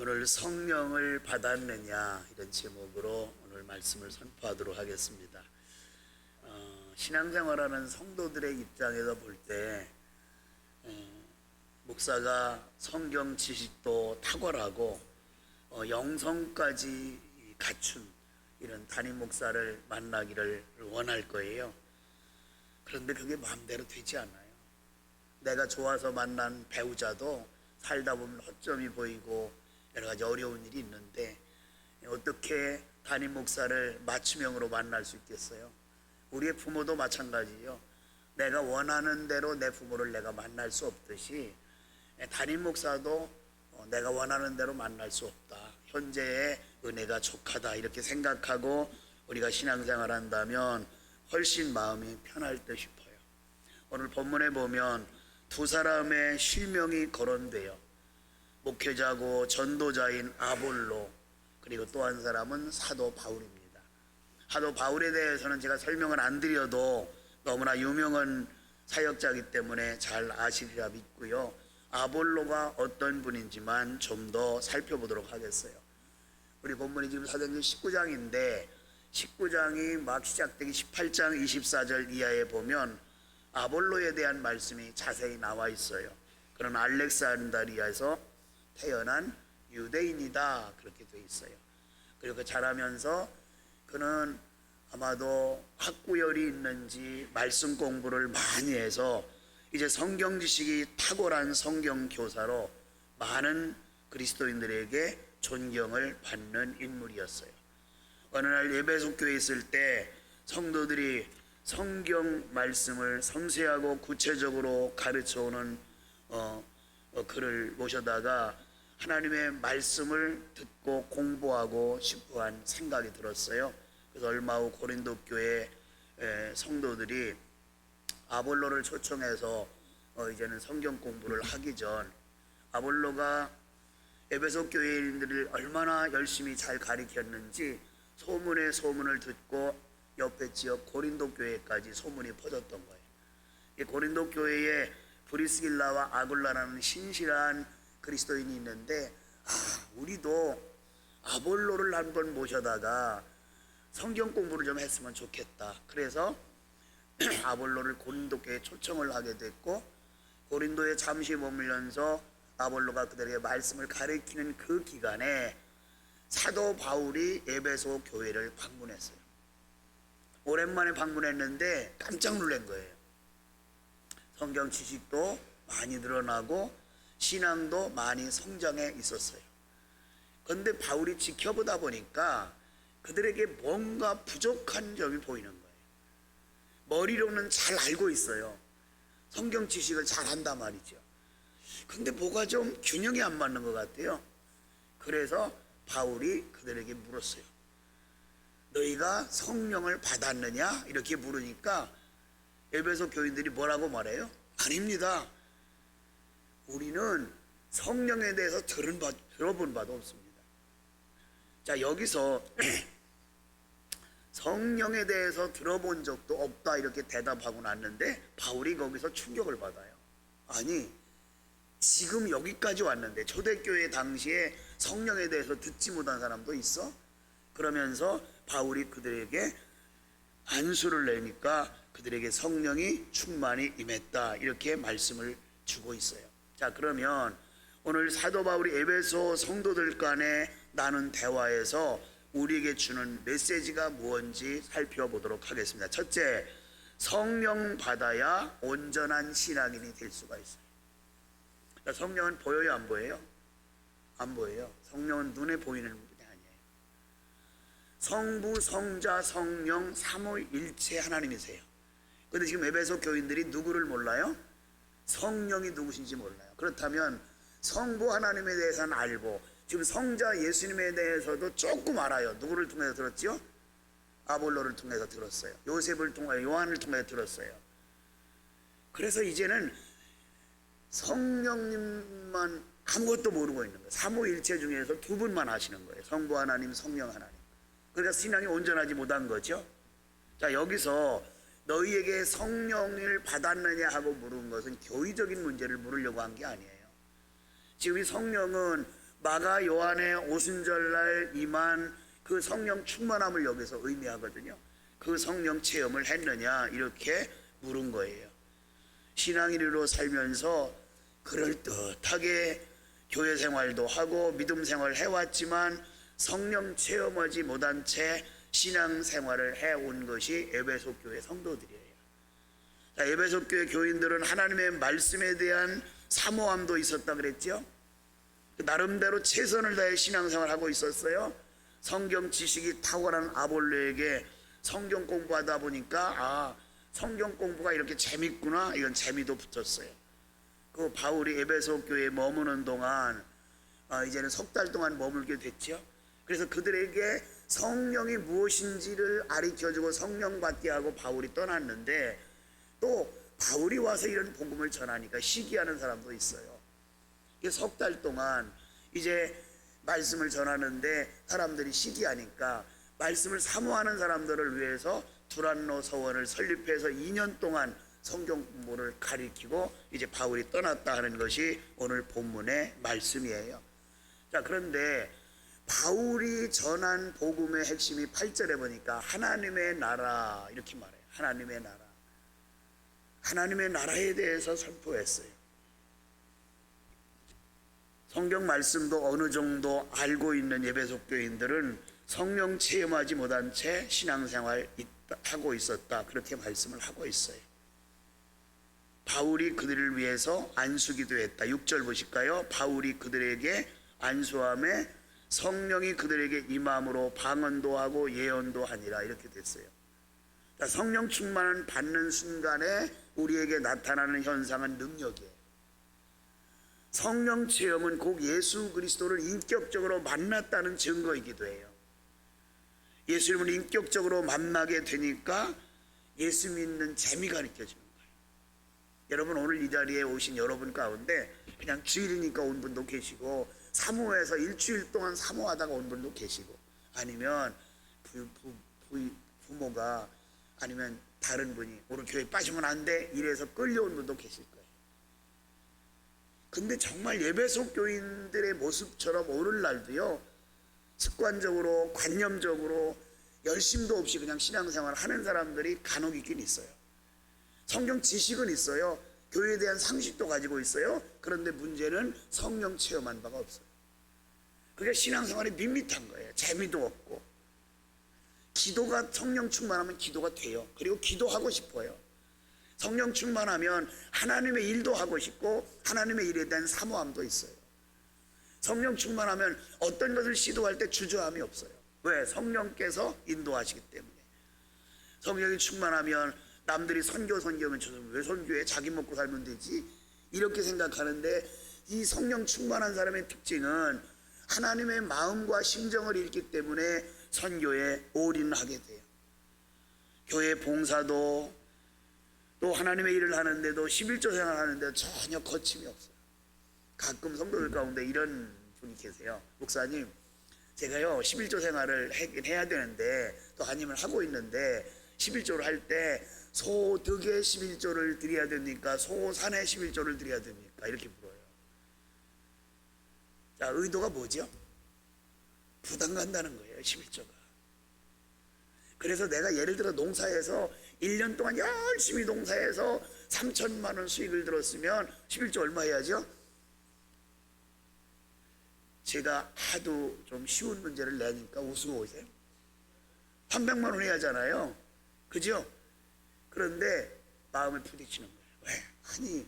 오늘 성령을 받았느냐 이런 제목으로 오늘 말씀을 선포하도록 하겠습니다. 신앙생활하는 성도들의 입장에서 볼 때 목사가 성경 지식도 탁월하고 영성까지 갖춘 이런 담임 목사를 만나기를 원할 거예요. 그런데 그게 마음대로 되지 않아요. 내가 좋아서 만난 배우자도 살다 보면 허점이 보이고 여러 가지 어려운 일이 있는데 어떻게 담임 목사를 맞춤형으로 만날 수 있겠어요? 우리의 부모도 마찬가지요. 내가 원하는 대로 내 부모를 내가 만날 수 없듯이 담임 목사도 내가 원하는 대로 만날 수 없다. 현재의 은혜가 족하다 이렇게 생각하고 우리가 신앙생활 한다면 훨씬 마음이 편할 듯 싶어요. 오늘 본문에 보면 두 사람의 실명이 거론돼요. 목회자고 전도자인 아볼로, 그리고 또 한 사람은 사도 바울입니다. 사도 바울에 대해서는 제가 설명을 안 드려도 너무나 유명한 사역자이기 때문에 잘 아시리라 믿고요. 아볼로가 어떤 분인지만 좀 더 살펴보도록 하겠어요. 우리 본문이 지금 사도행전 19장인데 19장이 막 시작되기 18장 24절 이하에 보면 아볼로에 대한 말씀이 자세히 나와 있어요. 그는 알렉산드리아에서 태어난 유대인이다 그렇게 돼 있어요. 그리고 자라면서 그는 아마도 학구열이 있는지 말씀 공부를 많이 해서 이제 성경 지식이 탁월한 성경 교사로 많은 그리스도인들에게 존경을 받는 인물이었어요. 어느 날 예배소 교회에 있을 때 성도들이 성경 말씀을 섬세하고 구체적으로 가르쳐오는 그를 모셔다가 하나님의 말씀을 듣고 공부하고 싶어 한 생각이 들었어요. 그래서 얼마 후 고린도 교회 성도들이 아볼로를 초청해서 이제는 성경 공부를 하기 전 아볼로가 에베소 교회인들을 얼마나 열심히 잘 가르쳤는지 소문에 소문을 듣고 옆에 지역 고린도 교회까지 소문이 퍼졌던 거예요. 이 고린도 교회에 브리스길라와 아굴라라는 신실한 그리스도인이 있는데 우리도 아볼로를 한번 모셔다가 성경 공부를 좀 했으면 좋겠다. 그래서 아볼로를 고린도 교회에 초청을 하게 됐고 고린도에 잠시 머물면서 아볼로가 그들에게 말씀을 가르치는 그 기간에 사도 바울이 에베소 교회를 방문했어요. 오랜만에 방문했는데 깜짝 놀란 거예요. 성경 지식도 많이 늘어나고 신앙도 많이 성장해 있었어요. 그런데 바울이 지켜보다 보니까 그들에게 뭔가 부족한 점이 보이는 거예요. 머리로는 잘 알고 있어요. 성경 지식을 잘 한단 말이죠. 근데 뭐가 좀 균형이 안 맞는 것 같아요. 그래서 바울이 그들에게 물었어요. 너희가 성령을 받았느냐? 이렇게 물으니까 에베소 교인들이 뭐라고 말해요? 아닙니다. 우리는 성령에 대해서 들어본 바도 없습니다. 자, 여기서 성령에 대해서 들어본 적도 없다 이렇게 대답하고 났는데 바울이 거기서 충격을 받아요. 아니, 지금 여기까지 왔는데 초대교회 당시에 성령에 대해서 듣지 못한 사람도 있어? 그러면서 바울이 그들에게 안수를 내니까 그들에게 성령이 충만히 임했다 이렇게 말씀을 주고 있어요. 자, 그러면 오늘 사도 바울이 에베소 성도들 간에 나눈 대화에서 우리에게 주는 메시지가 무엇인지 살펴보도록 하겠습니다. 첫째, 성령 받아야 온전한 신앙인이 될 수가 있어요. 자, 성령은 보여요, 안 보여요? 안 보여요. 성령은 눈에 보이는 분이 아니에요. 성부, 성자, 성령 삼위일체 하나님이세요. 그런데 지금 에베소 교인들이 누구를 몰라요? 성령이 누구신지 몰라요. 그렇다면 성부 하나님에 대해서는 알고 지금 성자 예수님에 대해서도 조금 알아요. 누구를 통해서 들었죠? 아볼로를 통해서 들었어요. 요셉을 통해 요한을 통해서 들었어요. 그래서 이제는 성령님만 아무것도 모르고 있는 거예요. 삼위일체 중에서 두 분만 아시는 거예요. 성부 하나님, 성령 하나님. 그러니까 신앙이 온전하지 못한 거죠. 자, 여기서 너희에게 성령을 받았느냐 하고 물은 것은 교의적인 문제를 물으려고 한 게 아니에요. 지금 이 성령은 마가 요한의 오순절날 임한 그 성령 충만함을 여기서 의미하거든요. 그 성령 체험을 했느냐 이렇게 물은 거예요. 신앙인으로 살면서 그럴듯하게 교회 생활도 하고 믿음 생활을 해왔지만 성령 체험하지 못한 채 신앙 생활을 해온 것이 에베소 교회 성도들이에요. 에베소 교회 교인들은 하나님의 말씀에 대한 사모함도 있었다 그랬죠. 나름대로 최선을 다해 신앙생활을 하고 있었어요. 성경 지식이 탁월한 아볼로에게 성경 공부하다 보니까 성경 공부가 이렇게 재밌구나 이런 재미도 붙었어요. 그 바울이 에베소 교회에 머무는 동안 이제는 석 달 동안 머물게 됐죠. 그래서 그들에게 성령이 무엇인지를 가르쳐주고 성령 받게 하고 바울이 떠났는데 또 바울이 와서 이런 복음을 전하니까 시기하는 사람도 있어요. 석 달 동안 이제 말씀을 전하는데 사람들이 시기하니까 말씀을 사모하는 사람들을 위해서 두란노 서원을 설립해서 2년 동안 성경 공부를 가리키고 이제 바울이 떠났다 하는 것이 오늘 본문의 말씀이에요. 자, 그런데 바울이 전한 복음의 핵심이 8절에 보니까 하나님의 나라 이렇게 말해요. 하나님의 나라. 하나님의 나라에 대해서 선포했어요. 성경 말씀도 어느 정도 알고 있는 에베소 교인들은 성령 체험하지 못한 채 신앙생활 하고 있었다 그렇게 말씀을 하고 있어요. 바울이 그들을 위해서 안수기도 했다. 6절 보실까요? 바울이 그들에게 안수함에 성령이 그들에게 임함으로 방언도 하고 예언도 하니라 이렇게 됐어요. 성령 충만을 받는 순간에 우리에게 나타나는 현상은 능력이에요. 성령 체험은 곧 예수 그리스도를 인격적으로 만났다는 증거이기도 해요. 예수님을 인격적으로 만나게 되니까 예수 믿는 재미가 느껴지는 거예요. 여러분 오늘 이 자리에 오신 여러분 가운데 그냥 주일이니까 온 분도 계시고 사모해서 일주일 동안 사모하다가 온 분도 계시고 아니면 부모가 아니면 다른 분이 오늘 교회 빠지면 안 돼 이래서 끌려온 분도 계실 거예요. 근데 정말 에베소 교인들의 모습처럼 오늘날도요 습관적으로 관념적으로 열심도 없이 그냥 신앙생활을 하는 사람들이 간혹 있긴 있어요. 성경 지식은 있어요. 교회에 대한 상식도 가지고 있어요. 그런데 문제는 성령 체험한 바가 없어요. 그게 신앙생활이 밋밋한 거예요. 재미도 없고. 기도가 성령 충만하면 기도가 돼요. 그리고 기도하고 싶어요. 성령 충만하면 하나님의 일도 하고 싶고 하나님의 일에 대한 사모함도 있어요. 성령 충만하면 어떤 것을 시도할 때 주저함이 없어요. 왜? 성령께서 인도하시기 때문에. 성령이 충만하면 남들이 선교하면 저는 왜 선교해? 자기 먹고 살면 되지? 이렇게 생각하는데 이 성령 충만한 사람의 특징은 하나님의 마음과 심정을 읽기 때문에 선교에 올인하게 돼요. 교회 봉사도 또 하나님의 일을 하는데도 11조 생활하는데도 전혀 거침이 없어요. 가끔 성도들 가운데 이런 분이 계세요. 목사님 제가요 11조 생활을 해야 되는데 또 아니면 하고 있는데 11조를 할 때 소득의 11조를 드려야 됩니까? 소산의 11조를 드려야 됩니까? 이렇게 물어요. 자, 의도가 뭐죠? 부담 간다는 거예요 11조가. 그래서 내가 예를 들어 농사에서 1년 동안 열심히 농사해서 3천만 원 수익을 들었으면 11조 얼마 해야죠? 제가 하도 좀 쉬운 문제를 내니까 웃으고 오세요. 300만 원 해야 하잖아요. 그죠? 그런데 마음을 부딪히는 거예요. 왜? 아니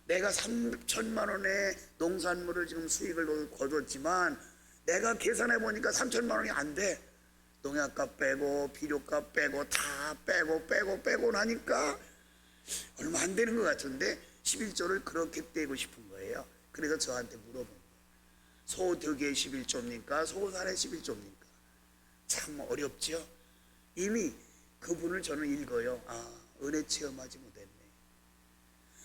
내가 3천만 원의 농산물을 지금 수익을 거뒀지만 내가 계산해 보니까 3천만 원이 안 돼. 농약값 빼고 비료값 빼고 다 빼고 나니까 얼마 안 되는 것 같은데 11조를 그렇게 떼고 싶은 거예요. 그래서 저한테 물어본 거예요. 소득의 11조입니까? 소산의 11조입니까? 참 어렵죠? 이미 그분을 저는 읽어요. 은혜 체험하지 못했네.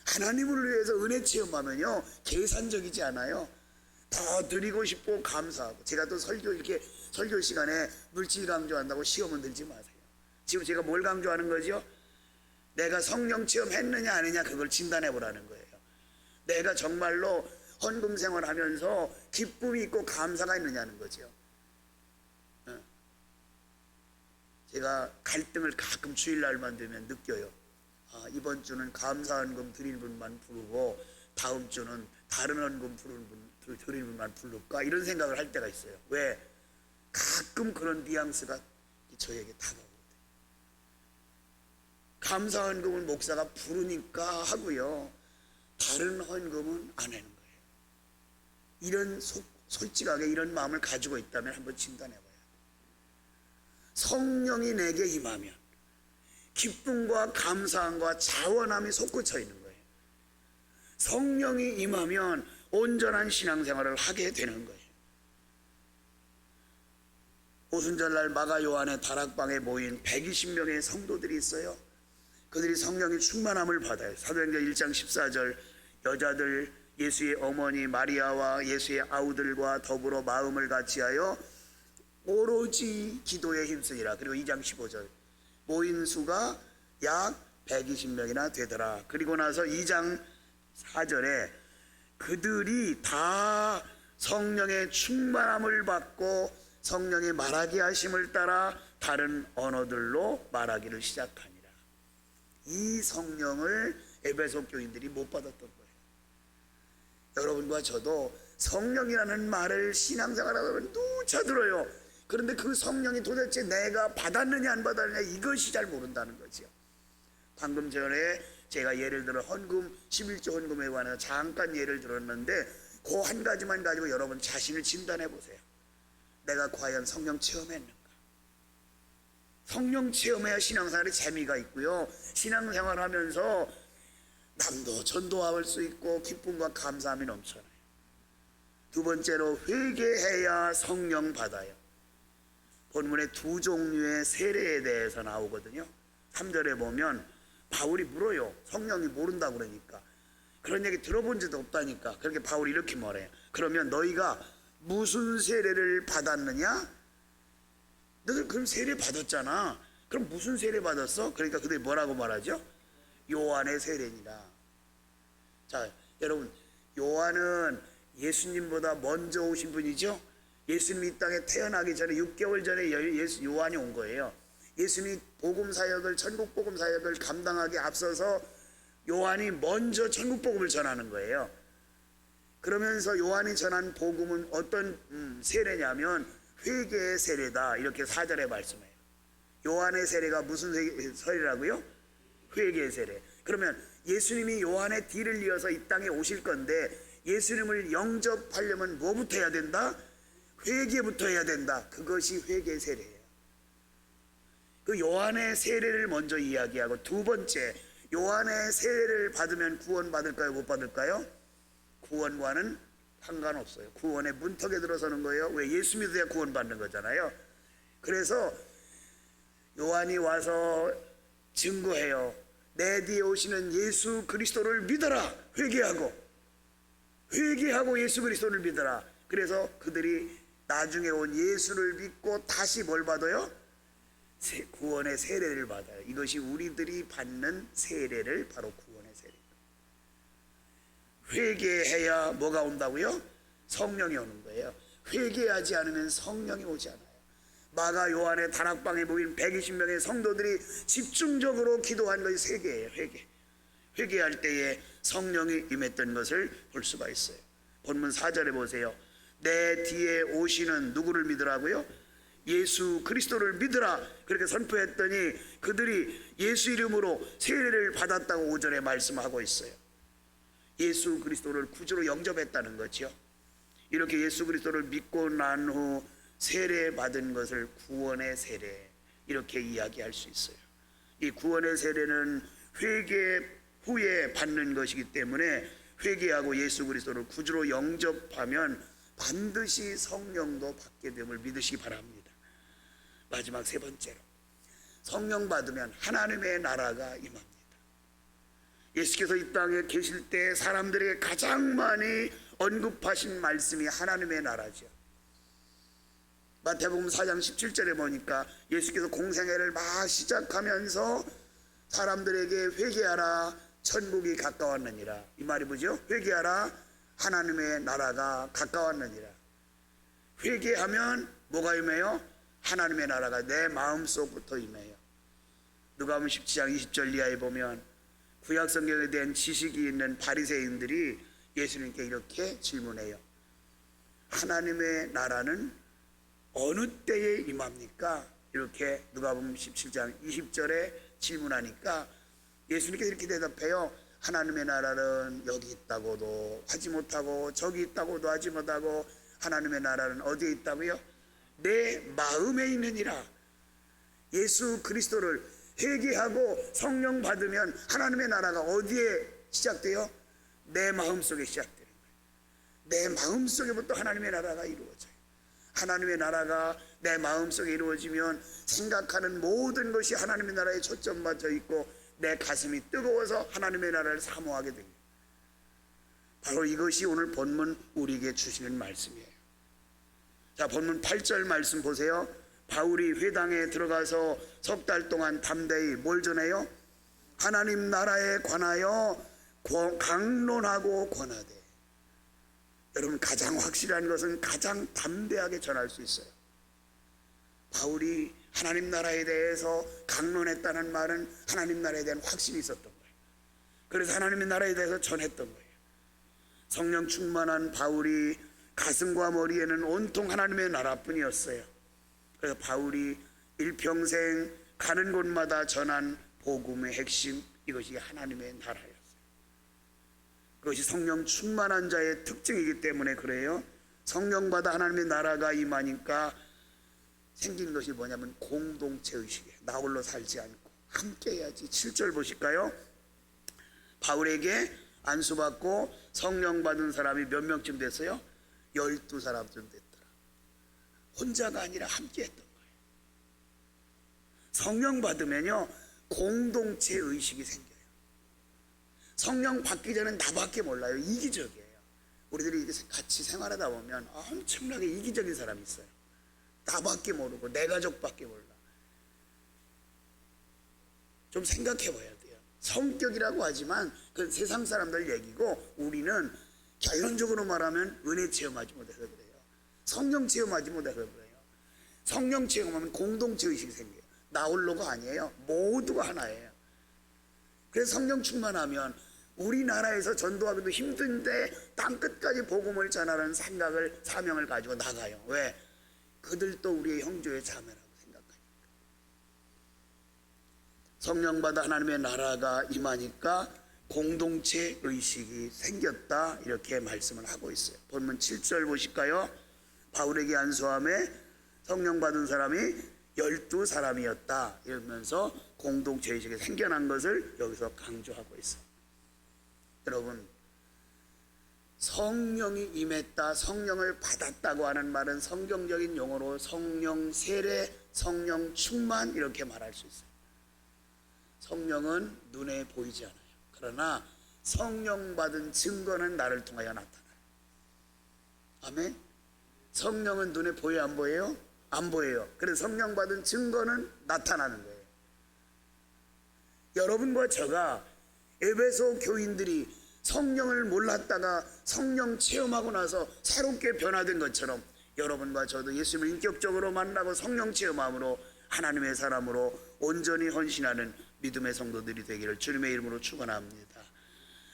하나님을 위해서 은혜 체험하면요 계산적이지 않아요. 더 드리고 싶고 감사하고. 제가 또 이렇게 설교 시간에 물질 강조한다고 시험은 들지 마세요. 지금 제가 뭘 강조하는 거죠? 내가 성령 체험했느냐 아니냐 그걸 진단해 보라는 거예요. 내가 정말로 헌금 생활하면서 기쁨이 있고 감사가 있느냐는 거죠. 제가 갈등을 가끔 주일날만 되면 느껴요. 이번 주는 감사 헌금 드릴 분만 부르고 다음 주는 다른 헌금 드릴 분만 부를까, 이런 생각을 할 때가 있어요. 왜? 가끔 그런 뉘앙스가 저에게 다가오거든요. 감사 헌금은 목사가 부르니까 하고요, 다른 헌금은 안 하는 거예요. 이런 솔직하게 이런 마음을 가지고 있다면 한번 진단해 봐요. 성령이 내게 임하면 기쁨과 감사함과 자원함이 솟구쳐 있는 거예요. 성령이 임하면 온전한 신앙생활을 하게 되는 거예요. 오순절날 마가 요한의 다락방에 모인 120명의 성도들이 있어요. 그들이 성령의 충만함을 받아요. 사도행전 1장 14절, 여자들 예수의 어머니 마리아와 예수의 아우들과 더불어 마음을 같이하여 오로지 기도에 힘쓰니라. 그리고 2장 15절, 모인 수가 약 120명이나 되더라. 그리고 나서 2장 4절에 그들이 다 성령의 충만함을 받고 성령의 말하게 하심을 따라 다른 언어들로 말하기를 시작하니라. 이 성령을 에베소 교인들이 못 받았던 거예요. 여러분과 저도 성령이라는 말을 신앙생활하다 누차 들어요. 그런데 그 성령이 도대체 내가 받았느냐 안 받았느냐, 이것이 잘 모른다는 거죠. 방금 전에 제가 예를 들어 헌금, 11조 헌금에 관해서 잠깐 예를 들었는데 그 한 가지만 가지고 여러분 자신을 진단해 보세요. 내가 과연 성령 체험했는가? 성령 체험해야 신앙생활에 재미가 있고요, 신앙생활 하면서 남도 전도할 수 있고 기쁨과 감사함이 넘쳐나요. 두 번째로, 회개해야 성령 받아요. 본문에 두 종류의 세례에 대해서 나오거든요. 3절에 보면 바울이 물어요. 성령이 모른다고 그러니까. 그런 얘기 들어본 적도 없다니까. 그렇게 바울이 이렇게 말해요. 그러면 너희가 무슨 세례를 받았느냐? 너희들 그럼 세례 받았잖아. 그럼 무슨 세례 받았어? 그러니까 그들이 뭐라고 말하죠? 요한의 세례니라. 자, 여러분, 요한은 예수님보다 먼저 오신 분이죠. 예수님이 이 땅에 태어나기 전에 6개월 전에 요한이 온 거예요. 예수님이 복음 사역을, 천국 복음 사역을 감당하기 앞서서 요한이 먼저 천국 복음을 전하는 거예요. 그러면서 요한이 전한 복음은 어떤 세례냐면 회개의 세례다, 이렇게 4절에 말씀해요. 요한의 세례가 무슨 세례라고요? 회개의 세례. 그러면 예수님이 요한의 뒤를 이어서 이 땅에 오실 건데 예수님을 영접하려면 뭐부터 해야 된다? 회개부터 해야 된다. 그것이 회개의 세례예요. 그 요한의 세례를 먼저 이야기하고, 두 번째, 요한의 세례를 받으면 구원 받을까요? 못 받을까요? 구원과는 상관없어요. 구원의 문턱에 들어서는 거예요. 왜? 예수 믿어야 구원 받는 거잖아요. 그래서 요한이 와서 증거해요. 내 뒤에 오시는 예수 그리스도를 믿어라. 회개하고 예수 그리스도를 믿어라. 그래서 그들이 나중에 온 예수를 믿고 다시 뭘 받아요? 구원의 세례를 받아요. 이것이 우리들이 받는 세례를 바로 구원의 세례입니다. 회개해야 뭐가 온다고요? 성령이 오는 거예요. 회개하지 않으면 성령이 오지 않아요. 마가 요한의 다락방에 모인 120명의 성도들이 집중적으로 기도한 것이 세계예요. 회개할 때에 성령이 임했던 것을 볼 수가 있어요. 본문 4절에 보세요. 내 뒤에 오시는 누구를 믿으라고요? 예수 그리스도를 믿으라. 그렇게 선포했더니 그들이 예수 이름으로 세례를 받았다고 5절에 말씀하고 있어요. 예수 그리스도를 구주로 영접했다는 거죠. 이렇게 예수 그리스도를 믿고 난 후 세례 받은 것을 구원의 세례, 이렇게 이야기할 수 있어요. 이 구원의 세례는 회개 후에 받는 것이기 때문에 회개하고 예수 그리스도를 구주로 영접하면 반드시 성령도 받게 됨을 믿으시기 바랍니다. 마지막 세 번째로, 성령 받으면 하나님의 나라가 임합니다. 예수께서 이 땅에 계실 때 사람들에게 가장 많이 언급하신 말씀이 하나님의 나라죠. 마태복음 4장 17절에 보니까 예수께서 공생애를 막 시작하면서 사람들에게 회개하라, 천국이 가까웠느니라. 이 말이 뭐죠? 회개하라, 하나님의 나라가 가까웠느니라. 회개하면 뭐가 임해요? 하나님의 나라가 내 마음속부터 임해요. 누가복음 17장 20절 이하에 보면 구약 성경에 대한 지식이 있는 바리새인들이 예수님께 이렇게 질문해요. 하나님의 나라는 어느 때에 임합니까? 이렇게 누가복음 17장 20절에 질문하니까 예수님께서 이렇게 대답해요. 하나님의 나라는 여기 있다고도 하지 못하고 저기 있다고도 하지 못하고 하나님의 나라는 어디에 있다고요? 내 마음에 있느니라. 예수 그리스도를 회개하고 성령 받으면 하나님의 나라가 어디에 시작돼요? 내 마음속에 시작되는 거예요. 내 마음속에부터 하나님의 나라가 이루어져요. 하나님의 나라가 내 마음속에 이루어지면 생각하는 모든 것이 하나님의 나라에 초점맞춰 있고 내 가슴이 뜨거워서 하나님의 나라를 사모하게 됩니다. 바로 이것이 오늘 본문 우리에게 주시는 말씀이에요. 자, 본문 8절 말씀 보세요. 바울이 회당에 들어가서 석 달 동안 담대히 뭘 전해요? 하나님 나라에 관하여 강론하고 권하되. 여러분, 가장 확실한 것은 가장 담대하게 전할 수 있어요. 바울이 하나님 나라에 대해서 강론했다는 말은 하나님 나라에 대한 확신이 있었던 거예요. 그래서 하나님의 나라에 대해서 전했던 거예요. 성령 충만한 바울이 가슴과 머리에는 온통 하나님의 나라뿐이었어요. 그래서 바울이 일평생 가는 곳마다 전한 복음의 핵심, 이것이 하나님의 나라였어요. 그것이 성령 충만한 자의 특징이기 때문에 그래요. 성령받아 하나님의 나라가 임하니까 생기는 것이 뭐냐면 공동체 의식이에요. 나 홀로 살지 않고 함께 해야지. 7절 보실까요? 바울에게 안수받고 성령 받은 사람이 몇 명쯤 됐어요? 12사람쯤 됐더라. 혼자가 아니라 함께 했던 거예요. 성령 받으면요 공동체 의식이 생겨요. 성령 받기 전엔 나밖에 몰라요. 이기적이에요. 우리들이 같이 생활하다 보면 엄청나게 이기적인 사람이 있어요. 나밖에 모르고 내 가족밖에 몰라. 좀 생각해 봐야 돼요. 성격이라고 하지만 그 세상 사람들 얘기고, 우리는 결론적으로 말하면 은혜 체험하지 못해서 그래요. 성령 체험하지 못해서 그래요. 성령 체험하면 공동체 의식이 생겨요. 나 홀로가 아니에요. 모두가 하나예요. 그래서 성령 충만하면 우리나라에서 전도하기도 힘든데 땅끝까지 복음을 전하는 생각을, 사명을 가지고 나가요. 왜? 그들도 우리의 형제의 자매라고 생각하니까. 성령 받아 하나님의 나라가 임하니까 공동체 의식이 생겼다, 이렇게 말씀을 하고 있어요. 본문 7절 보실까요? 바울에게 안수함에 성령 받은 사람이 12사람이었다 이러면서 공동체 의식이 생겨난 것을 여기서 강조하고 있어요. 여러분, 성령이 임했다, 성령을 받았다고 하는 말은 성경적인 용어로 성령 세례, 성령 충만 이렇게 말할 수 있어요. 성령은 눈에 보이지 않아요. 그러나 성령 받은 증거는 나를 통하여 나타나요. 아멘. 성령은 눈에 보여요, 안 보여요? 안 보여요. 그래서 성령 받은 증거는 나타나는 거예요. 여러분과 제가 에베소 교인들이 성령을 몰랐다가 성령 체험하고 나서 새롭게 변화된 것처럼 여러분과 저도 예수님을 인격적으로 만나고 성령 체험함으로 하나님의 사람으로 온전히 헌신하는 믿음의 성도들이 되기를 주님의 이름으로 축원합니다.